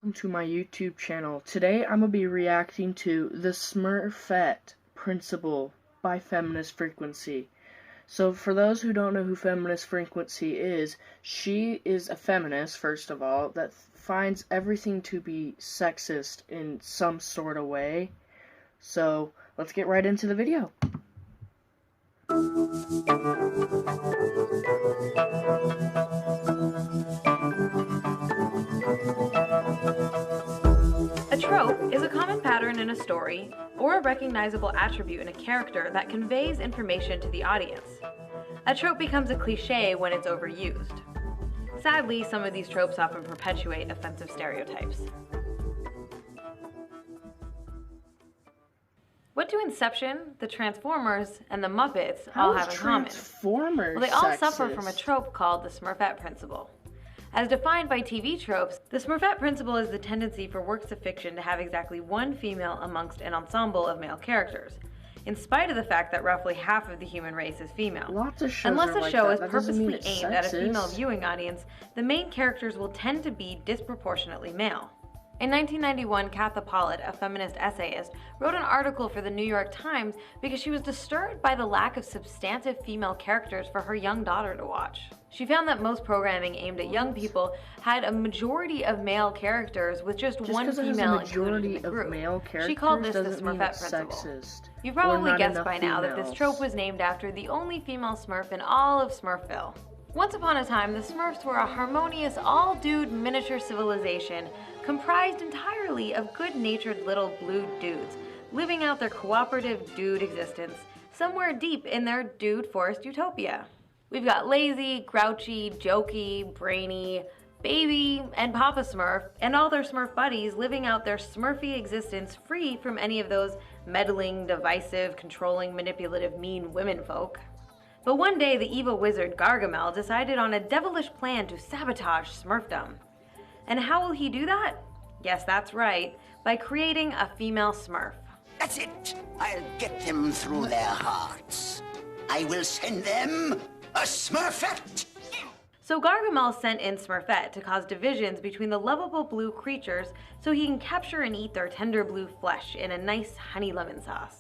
Welcome to my YouTube channel. Today I'm going to be reacting to The Smurfette Principle by Feminist Frequency. So for those who don't know who Feminist Frequency is, she is a feminist, first of all, that finds everything to be sexist in some sort of way. So let's get right into the video. A trope is a common pattern in a story or a recognizable attribute in a character that conveys information to the audience. A trope becomes a cliché when it's overused. Sadly, some of these tropes often perpetuate offensive stereotypes. What do Inception, the Transformers, and the Muppets all have in common? Transformers Well, they all sexist? suffer from a trope called the Smurfette Principle. As defined by TV tropes, the Smurfette Principle is the tendency for works of fiction to have exactly one female amongst an ensemble of male characters, in spite of the fact that roughly half of the human race is female. Lots of shows Unless are the like show that. is That doesn't mean purposely it's aimed at a sexist. female viewing audience, the main characters will tend to be disproportionately male. In 1991, Katha Pollitt, a feminist essayist, wrote an article for the New York Times because she was disturbed by the lack of substantive female characters for her young daughter to watch. She found that most programming aimed at young people had a majority of male characters with just one female included in the group. She called this the Smurfette Principle. Sexist. You've probably guessed enough by now that this females. trope was named after the only female Smurf in all of Smurfville. Once upon a time, the Smurfs were a harmonious, all-dude miniature civilization comprised entirely of good-natured little blue dudes, living out their cooperative dude existence somewhere deep in their dude forest utopia. We've got lazy, grouchy, jokey, brainy, baby, and Papa Smurf, and all their Smurf buddies living out their Smurfy existence free from any of those meddling, divisive, controlling, manipulative, mean women folk. But one day, the evil wizard Gargamel decided on a devilish plan to sabotage Smurfdom. And how will he do that? Yes, that's right, by creating a female Smurf. That's it. I'll get them through their hearts. I will send them a Smurfette. So Gargamel sent in Smurfette to cause divisions between the lovable blue creatures so he can capture and eat their tender blue flesh in a nice honey lemon sauce.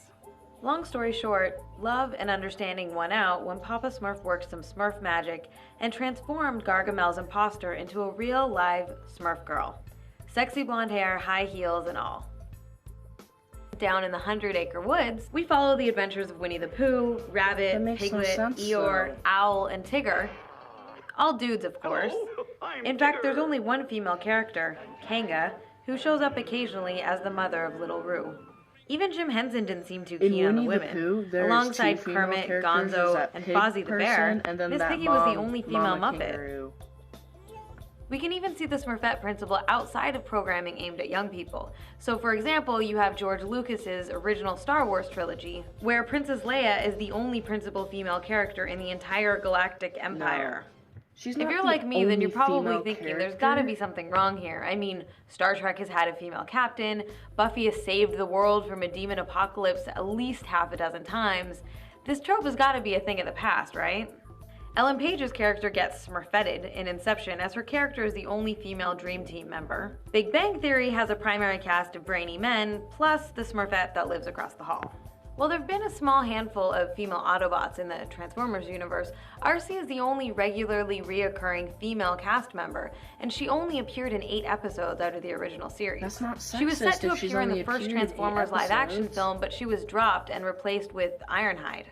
Long story short, love and understanding won out when Papa Smurf worked some Smurf magic and transformed Gargamel's imposter into a real live Smurf girl. Sexy blonde hair, high heels, and all. Down in the 100-acre woods, we follow the adventures of Winnie the Pooh, Rabbit, Piglet, Eeyore, Owl, and Tigger. All dudes, of course. In fact, there's only one female character, Kanga, who shows up occasionally as the mother of Little Roo. Even Jim Henson didn't seem too keen on the women. Alongside Kermit, Gonzo, and Fozzie the Bear, Miss Piggy was the only female Muppet. We can even see the Smurfette Principle outside of programming aimed at young people. So for example, you have George Lucas's original Star Wars trilogy, where Princess Leia is the only principal female character in the entire galactic empire. She's If you're like me, then you're probably thinking there's gotta be something wrong here. I mean, Star Trek has had a female captain, Buffy has saved the world from a demon apocalypse at least half a dozen times. This trope has gotta be a thing of the past, right? Ellen Page's character gets Smurfetted in Inception as her character is the only female Dream Team member. Big Bang Theory has a primary cast of brainy men, plus the Smurfette that lives across the hall. While there have been a small handful of female Autobots in the Transformers universe, Arcee is the only regularly reoccurring female cast member, and she only appeared in 8 episodes out of the original series. That's not sexist. She was set to if she's appear in only the first appeared in 8 Transformers live-action episodes. film, but she was dropped and replaced with Ironhide.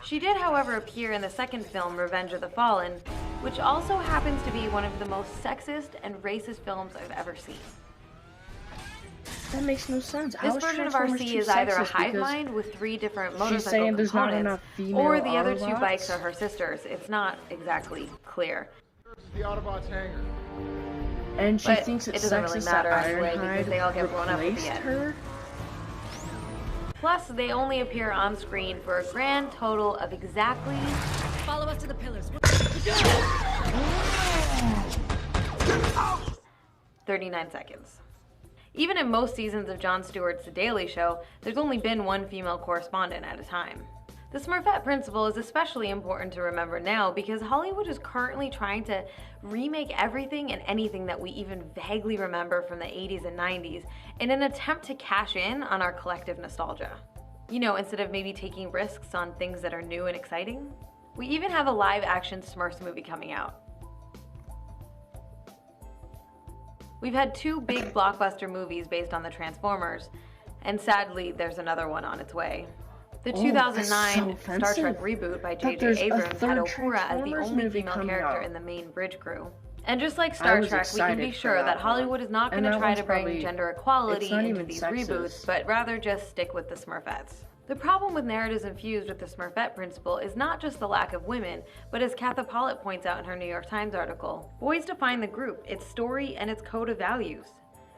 She did, however, appear in the second film, Revenge of the Fallen, which also happens to be one of the most sexist and racist films I've ever seen. That makes no sense. This version of Arcee is either a hive mind with 3 different motorcycle saying there's not components, enough female or the other 2 Autobots? bikes are her sisters. It's not exactly clear. The Autobots hangar. And she But thinks it's it doesn't really sexist matter that anyway, because they all get blown up at the replaced end. her? Plus, they only appear on screen for a grand total of exactly... Follow us to the pillars. 39 seconds. Even in most seasons of Jon Stewart's The Daily Show, there's only been one female correspondent at a time. The Smurfette principle is especially important to remember now because Hollywood is currently trying to remake everything and anything that we even vaguely remember from the 80s and 90s in an attempt to cash in on our collective nostalgia. You know, instead of maybe taking risks on things that are new and exciting. We even have a live-action Smurfs movie coming out. We've had 2 big blockbuster movies based on the Transformers, and sadly, there's another one on its way. The 2009 Star Trek reboot by J.J. Abrams had Uhura as the only female character in the main bridge crew. And just like Star Trek, we can be sure that Hollywood is not going to try to bring gender equality into these reboots, but rather just stick with the Smurfettes. The problem with narratives infused with the Smurfette principle is not just the lack of women, but as Katha Pollitt points out in her New York Times article, boys define the group, its story, and its code of values.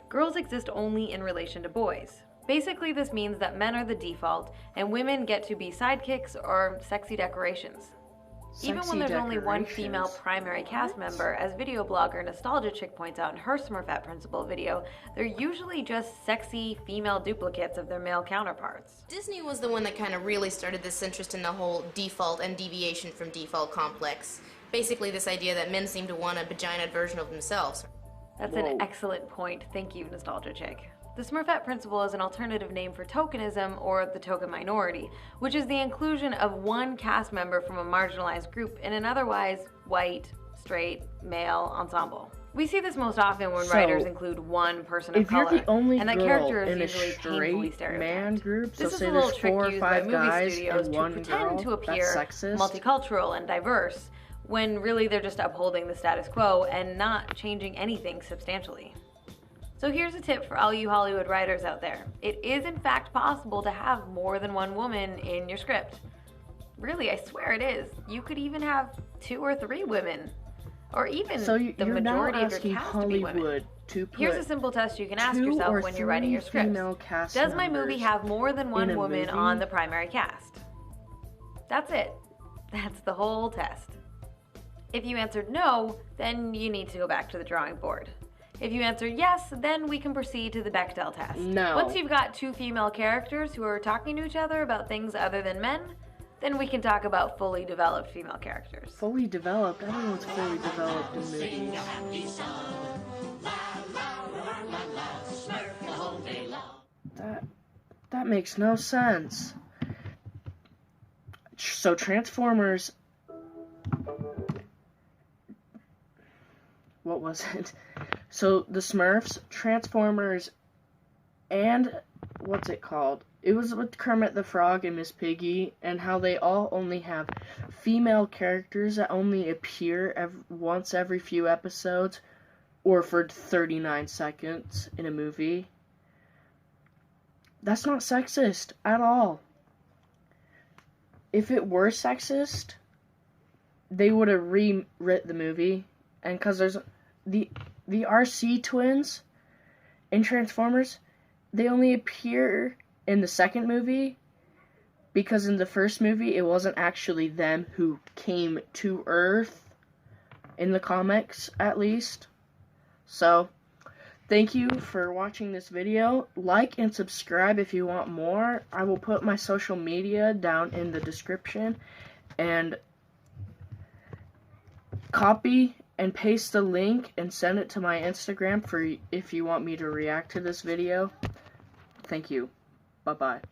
Girls exist only in relation to boys. Basically, this means that men are the default, and women get to be sidekicks or sexy decorations. Even when there's only one female primary cast member, as video blogger Nostalgia Chick points out in her Smurfette Principle video, they're usually just sexy female duplicates of their male counterparts. Disney was the one that kind of really started this interest in the whole default and deviation from default complex. Basically this idea that men seem to want a vagina version of themselves. That's an excellent point. Thank you, Nostalgia Chick. The Smurfette principle is an alternative name for tokenism, or the token minority, which is the inclusion of one cast member from a marginalized group in an otherwise white, straight, male ensemble. We see this most often when writers include one person of color, and that character is usually painfully stereotyped. This is a little trick used by movie studios to pretend to appear multicultural and diverse, when really they're just upholding the status quo and not changing anything substantially. So here's a tip for all you Hollywood writers out there. It is in fact possible to have more than one woman in your script. Really, I swear it is. You could even have 2 or 3 women. Or even the majority of your cast to be women. Here's a simple test you can ask yourself when you're writing your script. Does my movie have more than one woman on the primary cast? That's it. That's the whole test. If you answered no, then you need to go back to the drawing board. If you answer yes, then we can proceed to the Bechdel test. No. Once you've got 2 female characters who are talking to each other about things other than men, then we can talk about fully developed female characters. Fully developed? Everyone's fully developed in movies. That makes no sense. So Transformers... What was it? So the Smurfs, Transformers, and what's it called? It was with Kermit the Frog and Miss Piggy, and how they all only have female characters that only appear once every few episodes, or for 39 seconds in a movie. That's not sexist at all. If it were sexist, they would have rewritten the movie, and because there's the RC twins in Transformers, they only appear in the second movie because in the first movie it wasn't actually them who came to Earth, in the comics at least. So, thank you for watching this video. Like and subscribe if you want more. I will put my social media down in the description, and copy and paste the link and send it to my Instagram for if you want me to react to this video. Thank you. Bye-bye.